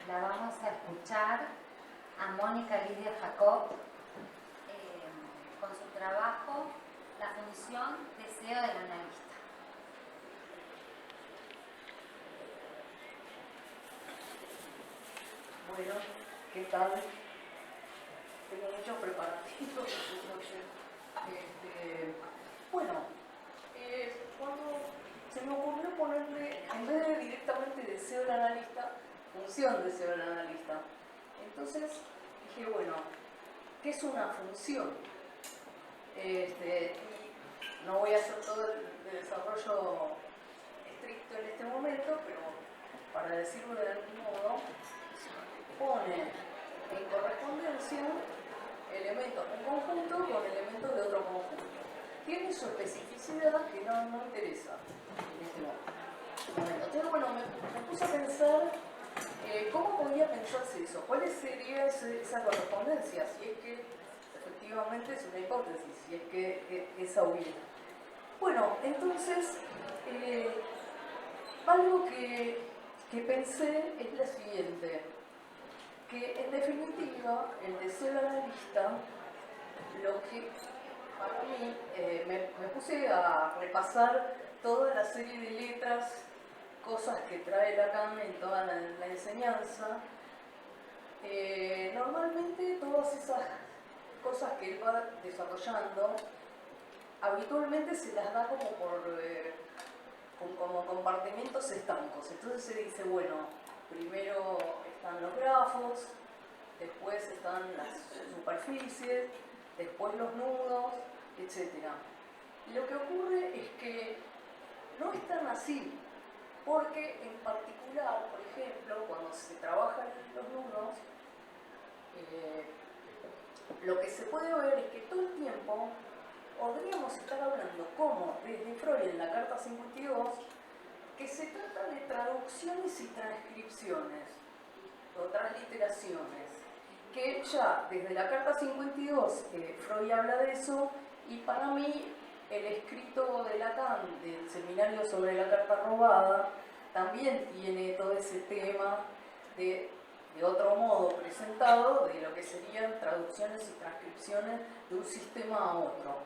la vamos a escuchar a Mónica Lidia Jacob con su trabajo La función deseo del analista. Bueno, ¿qué tal? Tengo muchos preparativos. Bueno, cuando se me ocurrió ponerle, en vez de directamente deseo del analista, función deseo del analista. Entonces dije, bueno, ¿qué es una función? Y no voy a hacer todo el desarrollo estricto en este momento, pero para decirlo de algún modo, pone en correspondencia elementos de un conjunto con elementos de otro conjunto. Tiene su especificidad que no interesa en este momento. Entonces, bueno, me puse a pensar cómo podría pensarse eso, cuál sería esa correspondencia, si es que efectivamente es una hipótesis, si es que esa hubiera. Bueno, entonces, algo que pensé es la siguiente, que en definitiva el deseo del analista, lo que para mí, me puse a repasar toda la serie de letras, cosas que trae Lacan en toda la enseñanza. Normalmente todas esas cosas que él va desarrollando, habitualmente se las da como como compartimentos estancos. Entonces se dice, bueno, primero están los grafos, después están las superficies, después los nudos, etc. Lo que ocurre es que no es tan así, porque en particular, por ejemplo, cuando se trabajan los nudos, lo que se puede ver es que todo el tiempo podríamos estar hablando como desde Freud en la carta 52, que se trata de traducciones y transcripciones, o transliteraciones, que ya desde la carta 52 Freud habla de eso, y para mí el escrito de Lacan del seminario sobre la carta robada también tiene todo ese tema de otro modo presentado de lo que serían traducciones y transcripciones de un sistema a otro.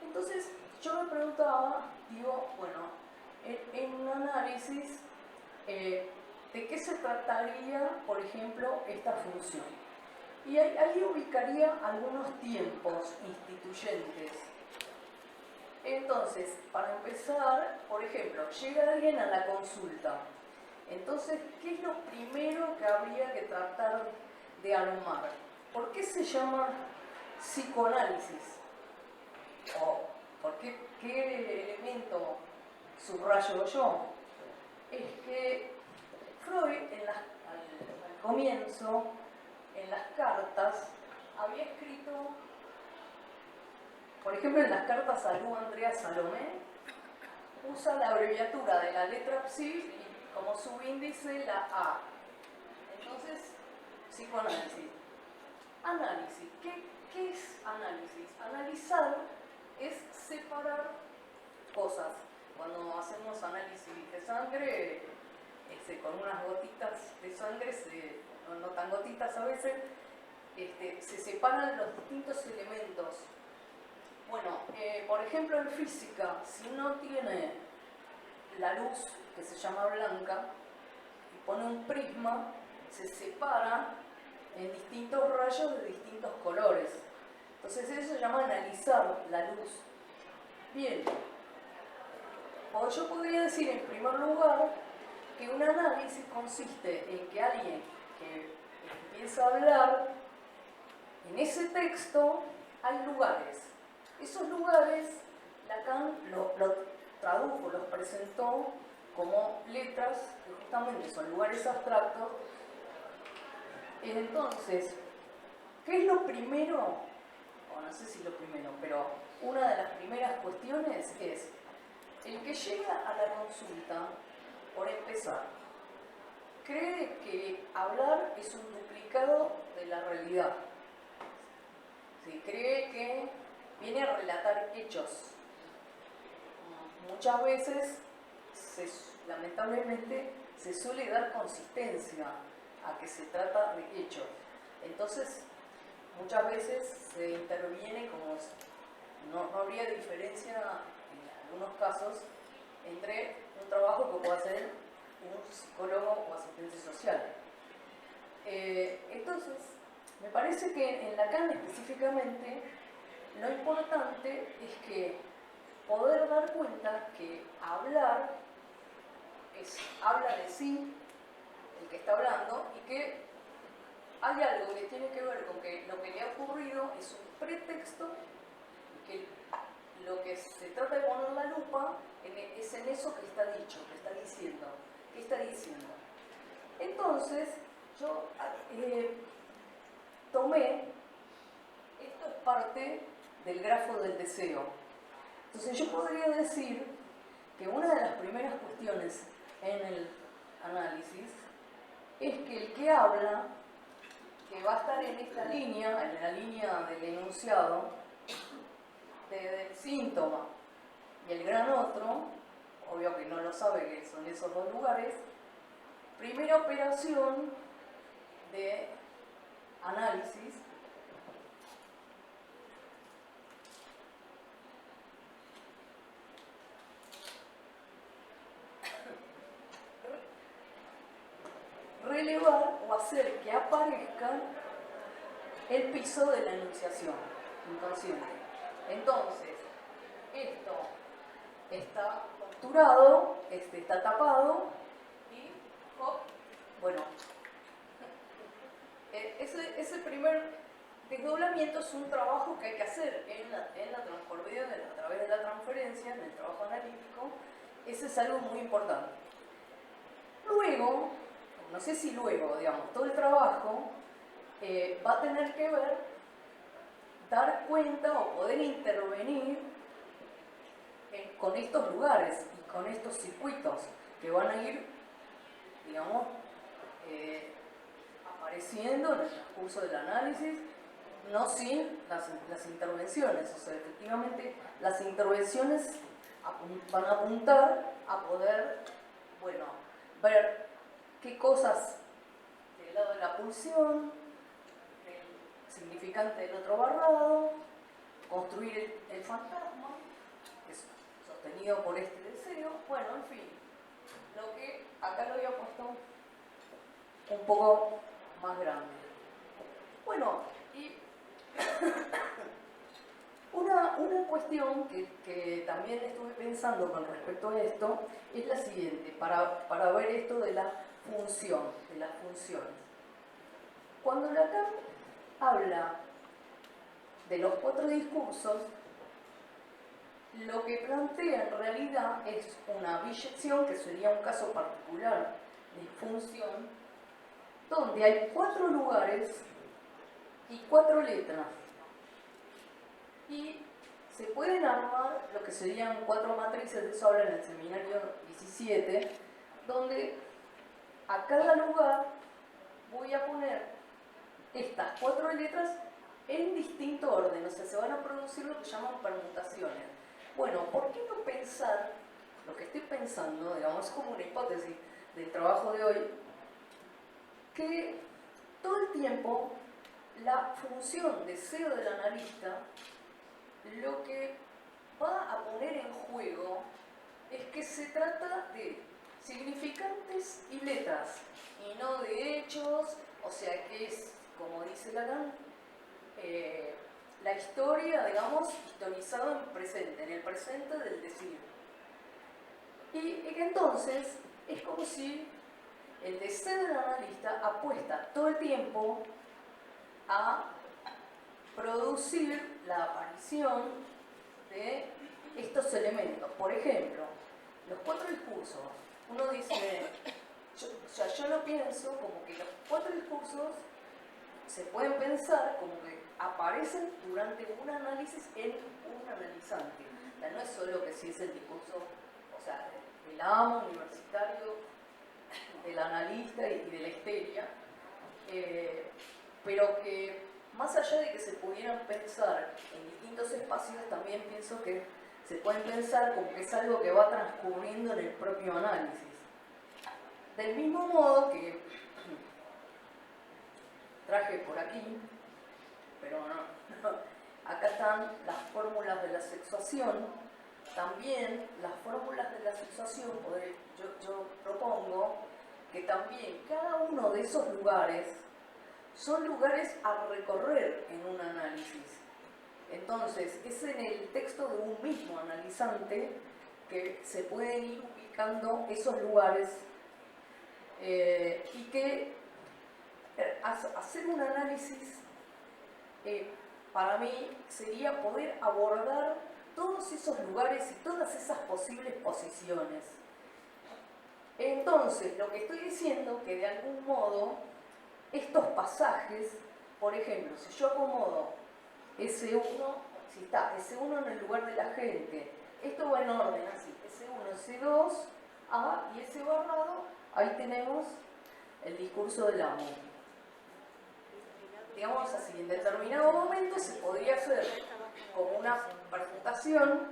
Entonces yo me preguntaba, digo, bueno, en un análisis, ¿de qué se trataría, por ejemplo, esta función? Y ahí ubicaría algunos tiempos instituyentes. Entonces, para empezar, por ejemplo, llega alguien a la consulta. Entonces, ¿qué es lo primero que habría que tratar de armar? ¿Por qué se llama psicoanálisis? ¿O por qué elemento subrayo yo? Es que Freud, al comienzo, en las cartas, había escrito, por ejemplo, en las cartas a Lu Andrea Salomé, usa la abreviatura de la letra psi y como subíndice la A. Entonces, psicoanálisis. Análisis. ¿Qué es análisis? Analizar es separar cosas. Cuando hacemos análisis de sangre, con unas gotitas de sangre, no tan gotitas a veces, se separan los distintos elementos. Bueno, por ejemplo en física, si uno tiene la luz que se llama blanca y pone un prisma, se separa en distintos rayos de distintos colores. Entonces eso se llama analizar la luz. Bien, o yo podría decir en primer lugar que un análisis consiste en que alguien que empieza a hablar, en ese texto hay lugares. Esos lugares Lacan los tradujo, los presentó como letras, que justamente son lugares abstractos. Entonces, ¿qué es lo primero? O no sé si lo primero, pero una de las primeras cuestiones es el que llega a la consulta, por empezar, cree que hablar es un duplicado de la realidad. ¿Sí? Cree que viene a relatar hechos. Muchas veces, lamentablemente, se suele dar consistencia a que se trata de hechos. Entonces, muchas veces se interviene como no habría diferencia en algunos casos entre un trabajo que puede hacer un psicólogo o asistente social. Entonces, me parece que en Lacan específicamente lo importante es que poder dar cuenta que hablar habla de sí el que está hablando y que hay algo que tiene que ver con que lo que le ha ocurrido es un pretexto y que lo que se trata de poner la lupa es en eso que está dicho, que está diciendo. ¿Qué está diciendo? Entonces, yo tomé, esto es parte del grafo del deseo. Entonces yo podría decir que una de las primeras cuestiones en el análisis es que el que habla, que va a estar en esta línea, en la línea del enunciado, del síntoma y el gran otro, obvio que no lo sabe que son esos dos lugares, primera operación de análisis relevar o hacer que aparezca el piso de la enunciación inconsciente. Entonces, esto está obturado, está tapado y, bueno, ese primer desdoblamiento es un trabajo que hay que hacer por medio a través de la transferencia, en el trabajo analítico. Ese es algo muy importante. Luego, no sé si luego, digamos, todo el trabajo va a tener que ver, dar cuenta o poder intervenir con estos lugares y con estos circuitos que van a ir, digamos, apareciendo en el transcurso del análisis, no sin las intervenciones. O sea, efectivamente, las intervenciones van a apuntar a poder, bueno, ver qué cosas del lado de la pulsión, del significante del otro barrado, construir el fantasma, que es sostenido por este deseo. Bueno, en fin, lo que acá lo había puesto un poco más grande. Bueno, y una cuestión que también estuve pensando con respecto a esto es la siguiente, para ver esto de la función, de las funciones. Cuando Lacan habla de los 4 discursos, lo que plantea en realidad es una biyección, que sería un caso particular de función, donde hay 4 lugares y 4 letras. Y se pueden armar lo que serían 4 matrices, de eso habla en el seminario 17, donde a cada lugar voy a poner estas 4 letras en distinto orden, o sea, se van a producir lo que llaman permutaciones. Bueno, ¿por qué no pensar, lo que estoy pensando, digamos, es como una hipótesis del trabajo de hoy, que todo el tiempo la función deseo del analista lo que va a poner en juego es que se trata de significantes y letras, y no de hechos, o sea que es, como dice Lacan, la historia, digamos, historizada en presente, en el presente del decir. Y entonces es como si el deseo del analista apuesta todo el tiempo a producir la aparición de estos elementos. Por ejemplo, los 4 discursos, uno dice, yo lo pienso como que los 4 discursos se pueden pensar como que aparecen durante un análisis en un analizante. O sea, no es solo que si es el discurso, o sea, del amo universitario, del analista y de la histeria, pero que más allá de que se pudieran pensar en distintos espacios, también pienso que se pueden pensar como que es algo que va transcurriendo en el propio análisis. Del mismo modo que traje por aquí, pero no. Acá están las fórmulas de la sexuación. También las fórmulas de la sexuación, yo propongo que también cada uno de esos lugares son lugares a recorrer en un análisis. Entonces, es en el texto de un mismo analizante que se pueden ir ubicando esos lugares y que hacer un análisis para mí sería poder abordar todos esos lugares y todas esas posibles posiciones. Entonces, lo que estoy diciendo que de algún modo estos pasajes, por ejemplo, si yo acomodo S1, si está S1 en el lugar de la gente, esto va en orden así, S1, S2, A y S barrado, ahí tenemos el discurso del amo. Digamos así, en determinado momento se podría hacer como una presentación,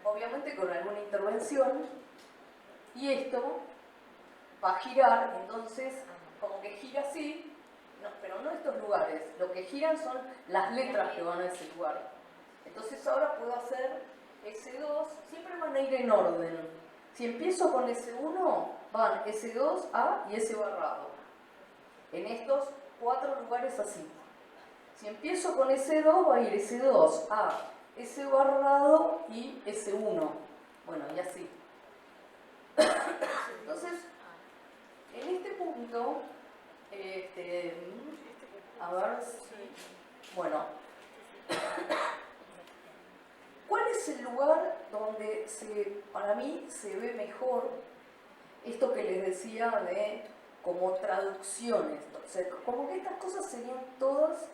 obviamente con alguna intervención, y esto va a girar, entonces como que gira así, no, pero no estos lugares, lo que giran son las letras que van a ese lugar. Entonces ahora puedo hacer S2, siempre van a ir en orden. Si empiezo con S1, van S2, A y S barrado. En estos 4 lugares así. Si empiezo con S2, va a ir S2, A, S barrado y S1. Bueno, y así. Entonces, en este punto, a ver si... Bueno, ¿cuál es el lugar donde para mí se ve mejor esto que les decía de como traducciones? O sea, como que estas cosas serían todas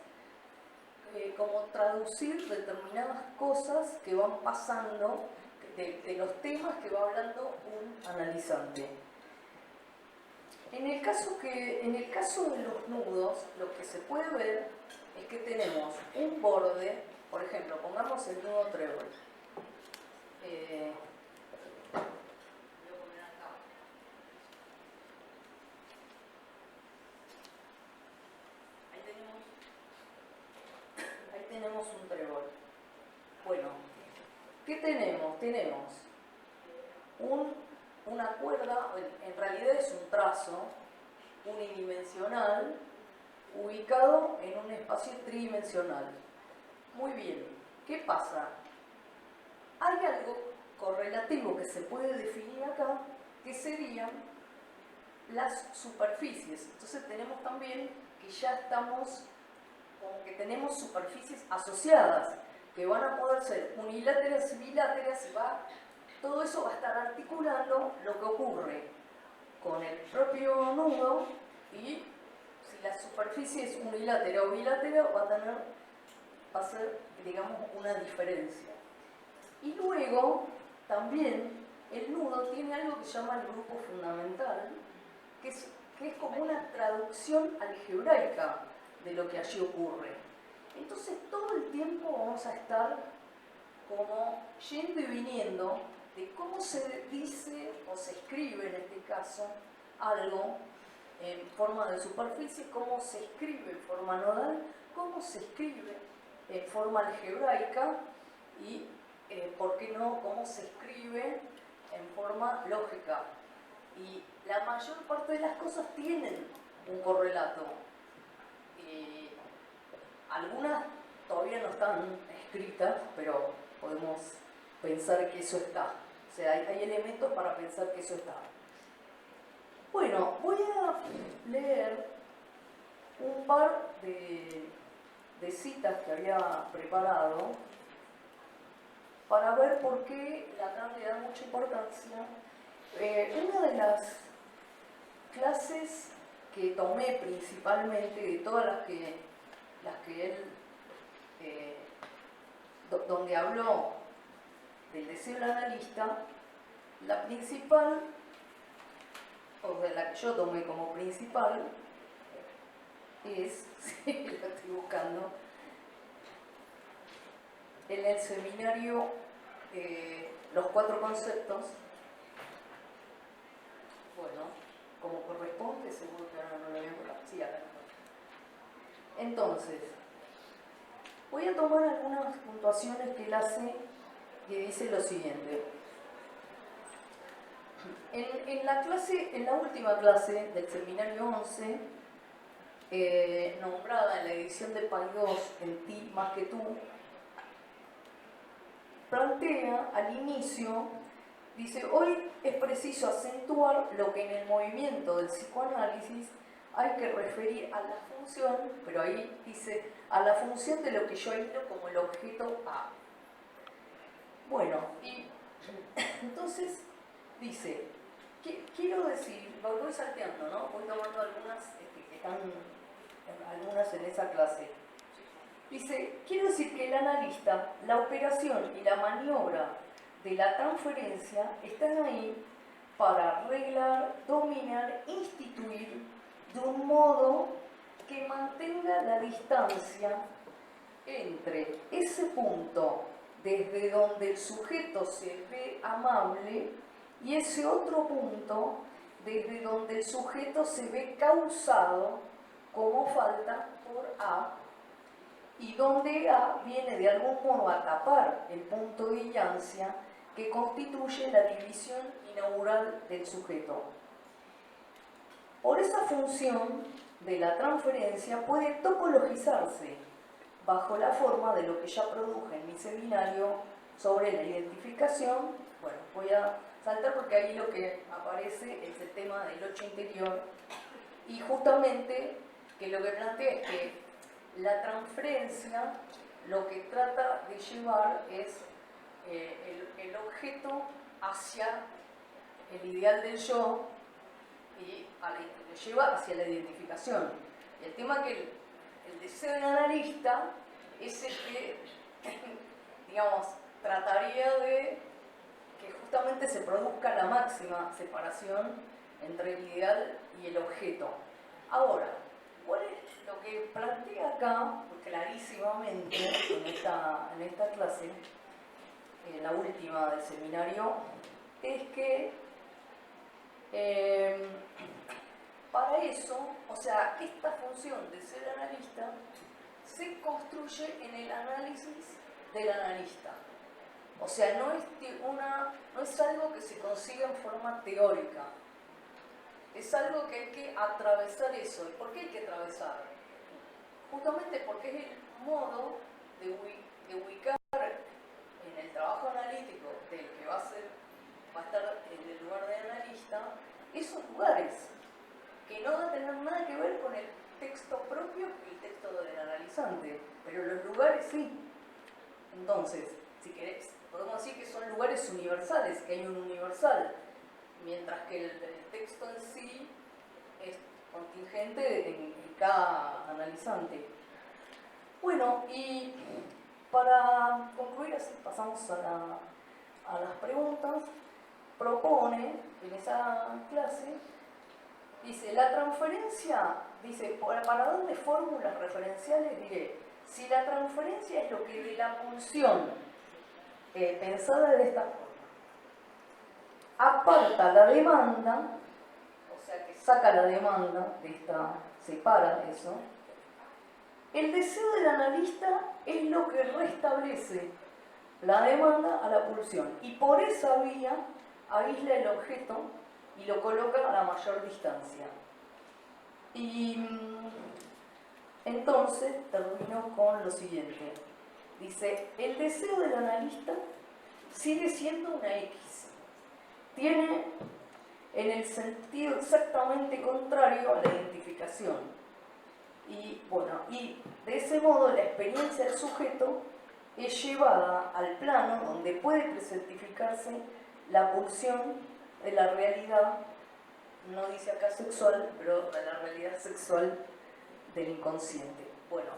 como traducir determinadas cosas que van pasando de los temas que va hablando un analizante. En el caso de los nudos, lo que se puede ver es que tenemos un borde, por ejemplo, pongamos el nudo trébol. Voy a poner acá. Ahí tenemos un trébol. Bueno, ¿qué tenemos? Tenemos una cuerda, en realidad es un trazo unidimensional ubicado en un espacio tridimensional. Muy bien, ¿qué pasa? Hay algo correlativo que se puede definir acá, que serían las superficies. Entonces tenemos también que ya estamos, como que tenemos superficies asociadas, que van a poder ser uniláteras y biláteras, y todo eso va a estar articulando lo que ocurre con el propio nudo, y si la superficie es unilátera o bilátera va a ser, digamos, una diferencia. Y luego también el nudo tiene algo que se llama el grupo fundamental, que es como una traducción algebraica de lo que allí ocurre. Entonces todo el tiempo vamos a estar como yendo y viniendo de cómo se dice o se escribe en este caso algo en forma de superficie, cómo se escribe en forma nodal, cómo se escribe en forma algebraica y, ¿por qué no?, cómo se escribe en forma lógica. Y la mayor parte de las cosas tienen un correlato. Algunas todavía no están escritas, pero podemos pensar que eso está. O sea, hay elementos para pensar que eso está. Bueno, voy a leer un par de citas que había preparado para ver por qué Lacan le da mucha importancia. Una de las clases que tomé principalmente, de todas las que él, donde habló del deseo del analista, la principal, o de la que yo tomé como principal, es, sí, la estoy buscando, en el seminario Los 4 conceptos. Bueno, como corresponde, seguro que ahora no lo voy a colocar. Sí, acá. Entonces, voy a tomar algunas puntuaciones que él hace, que dice lo siguiente. En la última clase del seminario 11, nombrada en la edición de Paidós, en Ti más que tú, plantea al inicio, dice, hoy es preciso acentuar lo que en el movimiento del psicoanálisis hay que referir a la función, pero ahí dice, a la función de lo que yo aíslo como el objeto A. Bueno, y entonces dice, quiero decir, voy salteando, ¿no? Voy tomando algunas que están algunas en esa clase. Dice, quiero decir que el analista, la operación y la maniobra de la transferencia están ahí para arreglar, dominar, instituir de un modo que mantenga la distancia entre ese punto desde donde el sujeto se ve amable y ese otro punto desde donde el sujeto se ve causado como falta por A, y donde A viene de algún modo a tapar el punto de illancia que constituye la división inaugural del sujeto. Por esa función de la transferencia puede topologizarse bajo la forma de lo que ya produje en mi seminario sobre la identificación. Bueno, voy a saltar porque ahí lo que aparece es el tema del 8 interior, y justamente que lo que plantea es que la transferencia lo que trata de llevar es el objeto hacia el ideal del yo y lo lleva hacia la identificación. Y el tema que el deseo del analista es el que, digamos, trataría de que justamente se produzca la máxima separación entre el ideal y el objeto. Ahora, ¿cuál es lo que plantea acá clarísimamente en esta clase, en la última del seminario? Es que para eso, o sea, esta función de ser analista se construye en el análisis del analista. O sea, no es algo que se consiga en forma teórica. Es algo que hay que atravesar eso. ¿Y por qué hay que atravesar? Justamente porque es el modo de ubicar en el trabajo analítico del que va a estar en el lugar de analista, esos lugares que no van a tener nada que ver con el texto propio y el texto del analizante, pero los lugares sí. Entonces, si querés, podemos decir que son lugares universales, que hay un universal, mientras que el texto en sí es contingente en cada analizante. Bueno, y para concluir, así pasamos a las preguntas. Propone en esa clase, dice, la transferencia, dice, para darle fórmulas referenciales diré, si la transferencia es lo que de la pulsión pensada de esta forma aparta la demanda, o sea que saca la demanda de esta, separa eso, el deseo del analista es lo que restablece la demanda a la pulsión y por esa vía aísla el objeto y lo coloca a la mayor distancia. Y entonces termino con lo siguiente. Dice, el deseo del analista sigue siendo una X. Tiene en el sentido exactamente contrario a la identificación. Y bueno, y de ese modo la experiencia del sujeto es llevada al plano donde puede presentificarse la pulsión de la realidad, no dice acá sexual, pero de la realidad sexual del inconsciente. Bueno,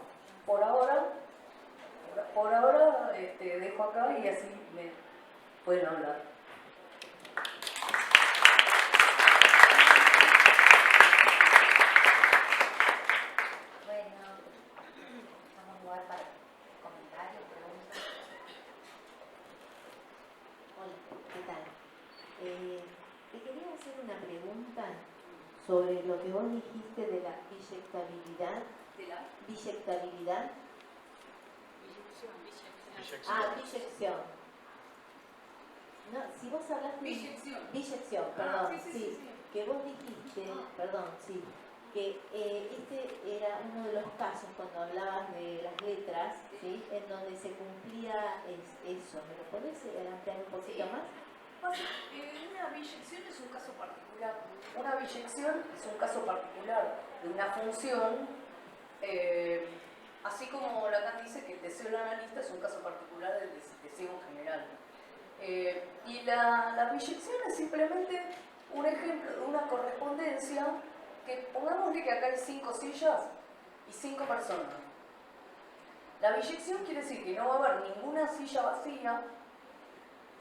por ahora dejo acá y así me pueden hablar. Bueno, vamos a jugar para comentarios, preguntas. Hola, ¿qué tal? Te quería hacer una pregunta sobre lo que vos dijiste de la eyectabilidad biyectabilidad. Biyección. No, si vos hablaste de biyección, perdón, sí, que vos dijiste, perdón, sí, que este era uno de los casos cuando hablabas de las letras, ¿sí? En donde se cumplía eso. ¿Me lo podés ampliar un poquito más? Una biyección es un caso particular. Una biyección es un caso particular de una función, así como Lacan dice que el deseo del analista es un caso particular del deseo en general. Y la biyección es simplemente un ejemplo de una correspondencia que, pongámosle que acá hay 5 sillas y 5 personas. La biyección quiere decir que no va a haber ninguna silla vacía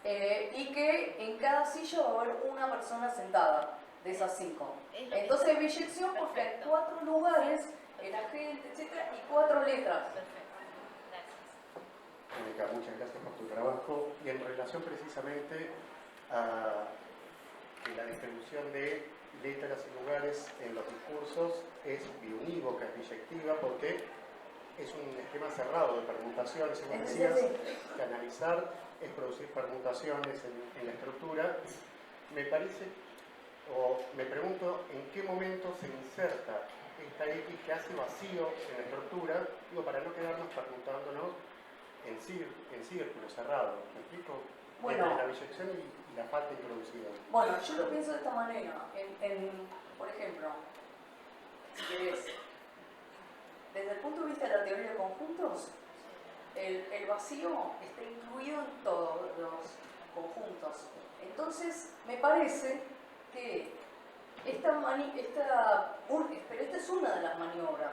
y que en cada silla va a haber una persona sentada de esas 5. Entonces biyección porque hay 4 lugares, el agente, etc. y 4 letras. Mónica, muchas gracias por tu trabajo y en relación precisamente a que la distribución de letras y lugares en los discursos es biunívoca, es biyectiva, porque es un esquema cerrado de permutaciones, y vos decías que analizar es producir permutaciones en la estructura. Me parece, o me pregunto, ¿en qué momento se inserta esta X que hace vacío en la estructura? Digo, para no quedarnos permutándonos en círculo cerrado, ¿me explico? Bueno, entre la biyección y la falta introducida. Bueno, yo lo pienso de esta manera. Por ejemplo, si querés, desde el punto de vista de la teoría de conjuntos, el vacío está incluido en todos los conjuntos. Entonces, me parece que pero esta es una de las maniobras,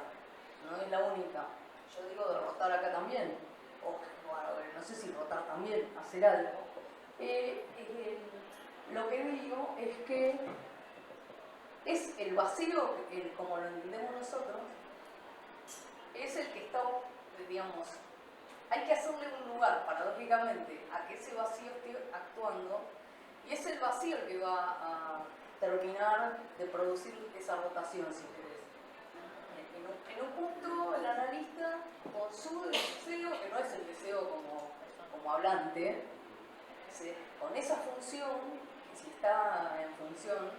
no es la única. Yo digo de rotar acá también, o no sé si rotar también, hacer algo. Lo que digo es que es el vacío, como lo entendemos nosotros, es el que está, digamos, hay que hacerle un lugar, paradójicamente, a que ese vacío esté actuando, y es el vacío el que va a terminar de producir esa rotación, si querés. En un punto, el analista, con su deseo, que no es el deseo como hablante, con esa función, que si está en función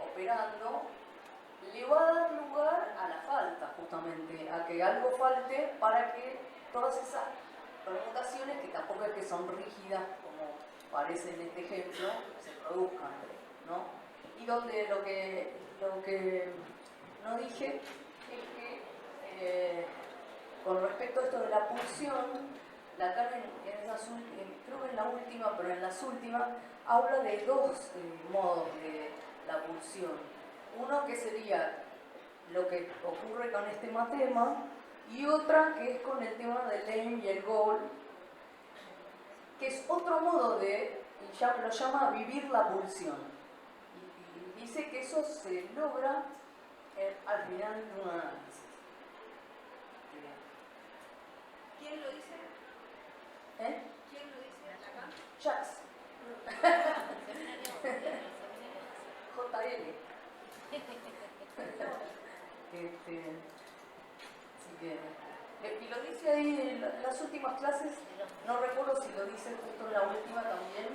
operando, le va a dar lugar a la falta, justamente, a que algo falte para que todas esas permutaciones, que tampoco es que son rígidas, como parece en este ejemplo, se produzcan, ¿no? Y donde lo que no dije es que con respecto a esto de la pulsión, Lacan creo que en la última, pero en las últimas, habla de 2 modos de la pulsión. Uno que sería lo que ocurre con este matema, y otra que es con el tema del aim y el goal, que es otro modo de, y ya lo llama vivir la pulsión. Y dice que eso se logra al final de un análisis. ¿Quién lo dice? ¿Quién lo dice? ¿Acá? Jacques. JL. Y lo dice ahí en las últimas clases, no recuerdo si lo dice justo en la última también,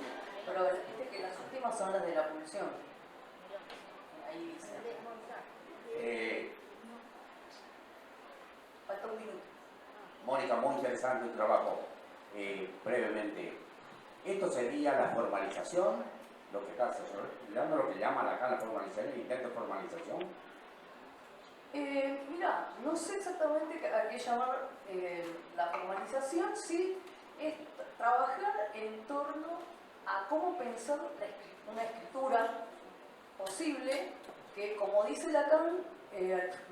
pero viste que las últimas son las de la pulsión. Ahí dice. Falta un minuto. Mónica, muy interesante tu trabajo. Brevemente, ¿esto sería la formalización? Lo que está estudiando, lo que llaman acá la formalización, el intento de formalización. Mira, no sé exactamente a qué llamar la formalización, sí es trabajar en torno a cómo pensar una escritura posible que, como dice Lacan,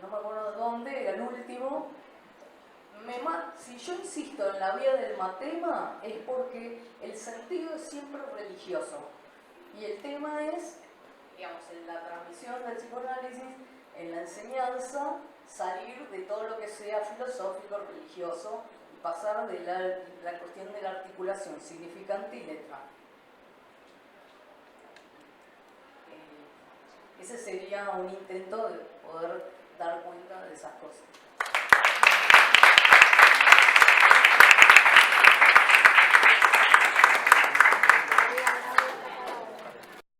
no me acuerdo de dónde, era el último, si yo insisto en la vía del matema es porque el sentido es siempre religioso y el tema es, digamos, en la transmisión del psicoanálisis, en la enseñanza, salir de todo lo que sea filosófico, religioso y pasar de la cuestión de la articulación significante y letra. Ese sería un intento de poder dar cuenta de esas cosas.